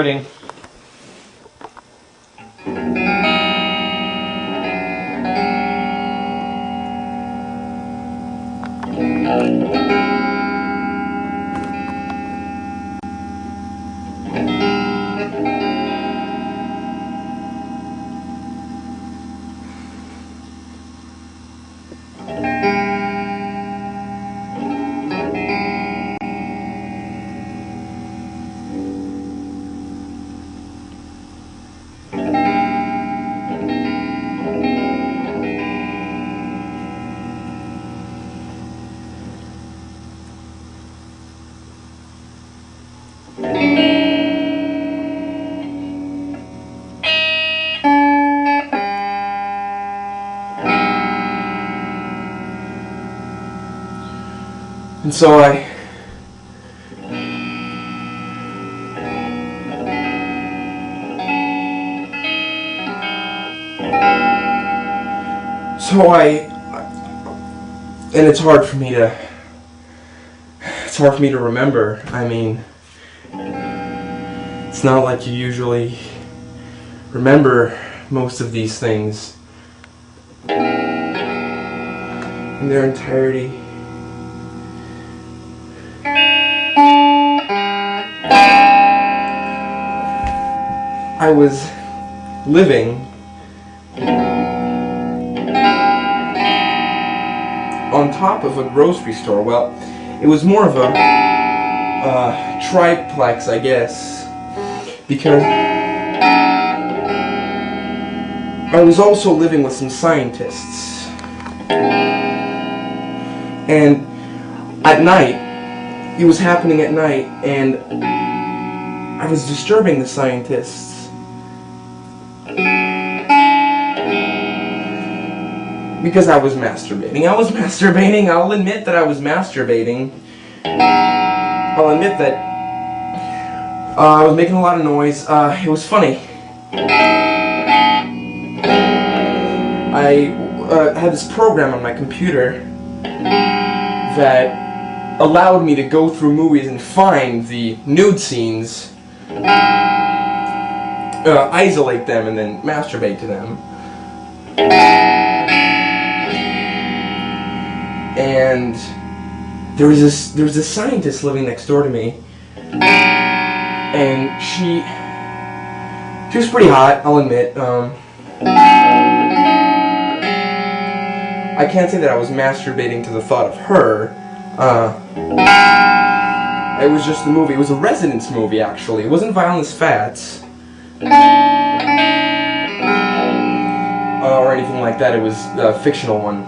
Recording. And so and it's hard for me to remember. I mean, it's not like you usually remember most of these things in their entirety. I was living on top of a grocery store. Well, it was more of a triplex, I guess, because I was also living with some scientists. And at night, it was happening at night, and I was disturbing the scientists. Because I was masturbating. I'll admit that I was masturbating. I'll admit that I was making a lot of noise. It was funny. I had this program on my computer that allowed me to go through movies and find the nude scenes, isolate them, and then masturbate to them. And there was this scientist living next door to me, and she was pretty hot, I'll admit. I can't say that I was masturbating to the thought of her. It was just the movie. It was a Residence movie, actually. It wasn't Violence Fats or anything like that. It was a fictional one.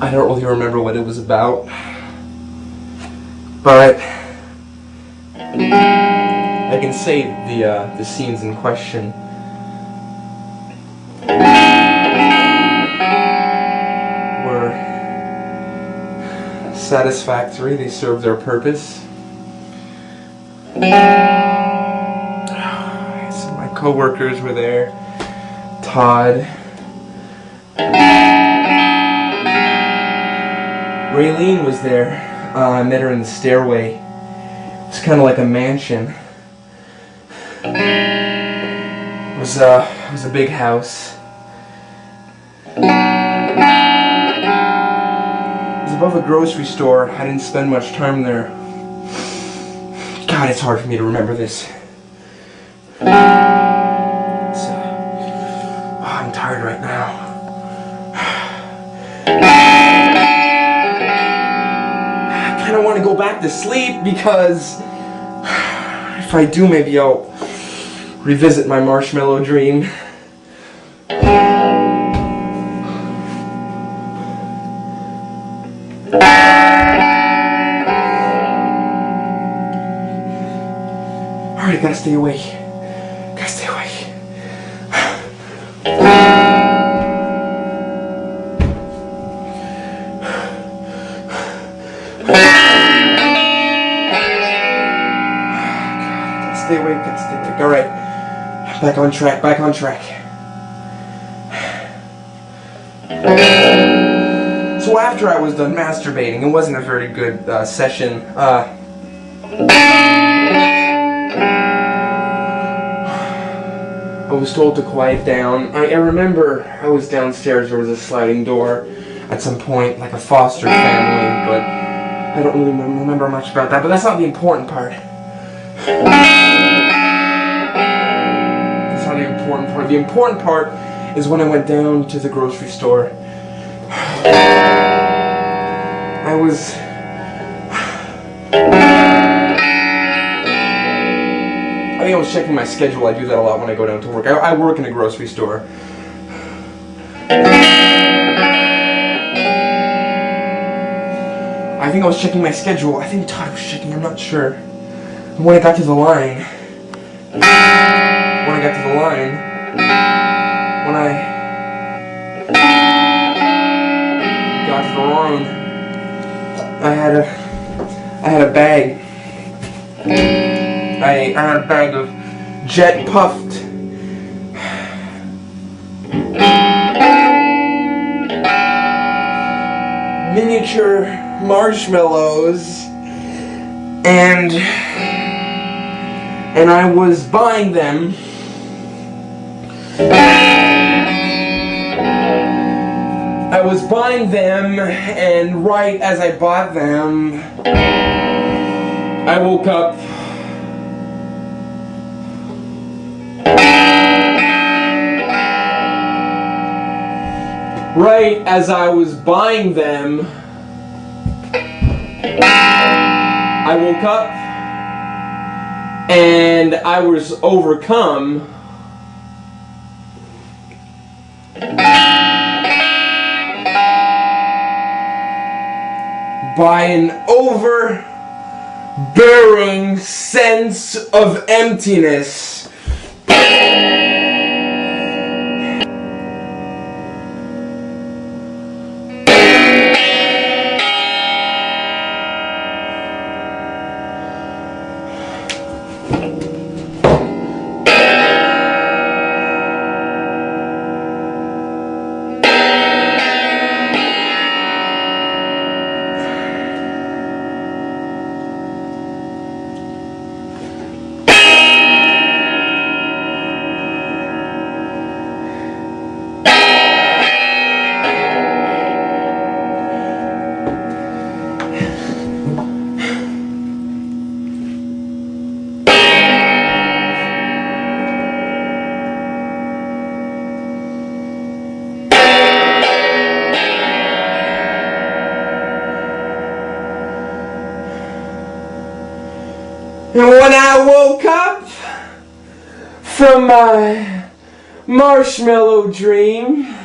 I don't really remember what it was about, but I can say the scenes in question. Were satisfactory. They served their purpose. So my co-workers were there. Todd. Raylene was there. I met her in the stairway. It was kind of like a mansion. It was a big house. It was above a grocery store. I didn't spend much time there. God, it's hard for me to remember this. I'm tired right now. I want to go back to sleep because if I do, maybe I'll revisit my Marshmallow Dream. Alright, I gotta stay awake. Gotta stay awake. Stay awake, stay awake. perfect. Alright. Back on track, back on track. So after I was done masturbating, it wasn't a very good session. I was told to quiet down. I remember I was downstairs, there was a sliding door at some point, like a foster family, but I don't really remember much about that, but that's not the important part. That's not the important part. The important part is when I went down to the grocery store. I think I was checking my schedule. I do that a lot when I go down to work. I work in a grocery store. I think I was checking my schedule. I think Todd was checking, I'm not sure. And when I got to the line, when I had a bag. I had a bag of jet puffed miniature marshmallows, and I was buying them. And right as I bought them, I woke up. Right as I was buying them, I woke up and I was overcome by an overbearing sense of emptiness. And when I woke up from my marshmallow dream,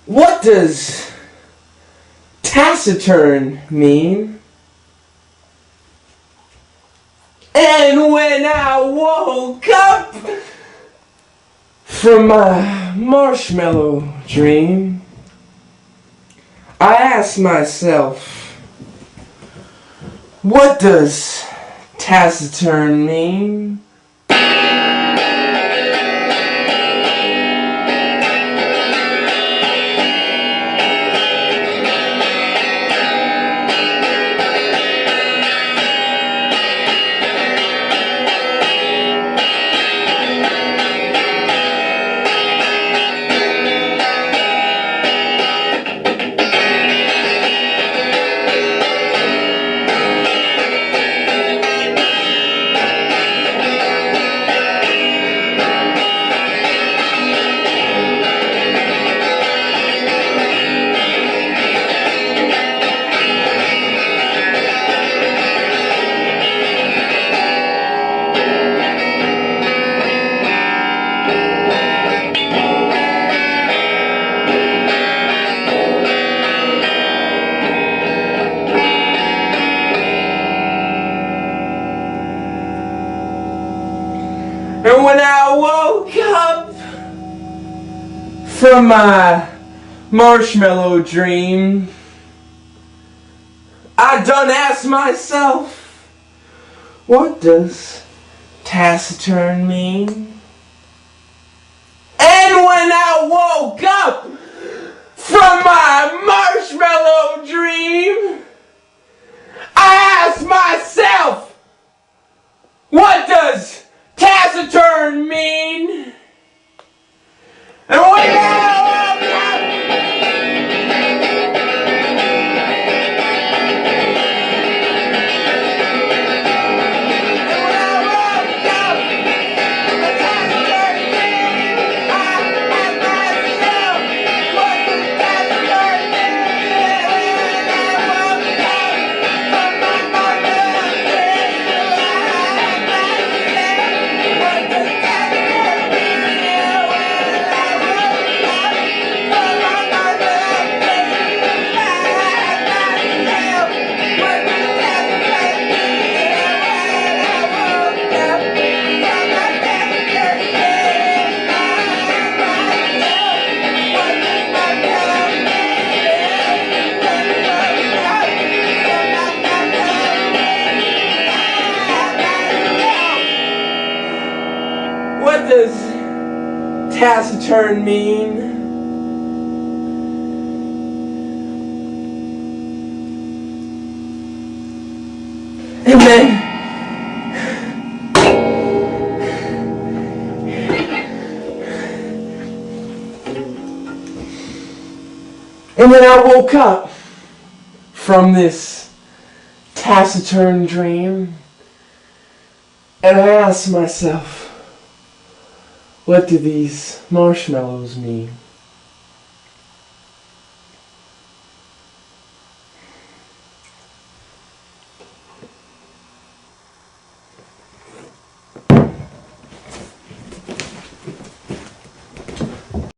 what does taciturn mean? And when I woke up from my marshmallow dream, I asked myself, what does taciturn mean? And when I woke up from my marshmallow dream, I done asked myself, what does taciturn mean? And when I woke up from my marshmallow dream, I asked myself, what does taciturn mean? And when I woke up, what does taciturn mean? And then I woke up from this taciturn dream, and I asked myself, what do these marshmallows mean?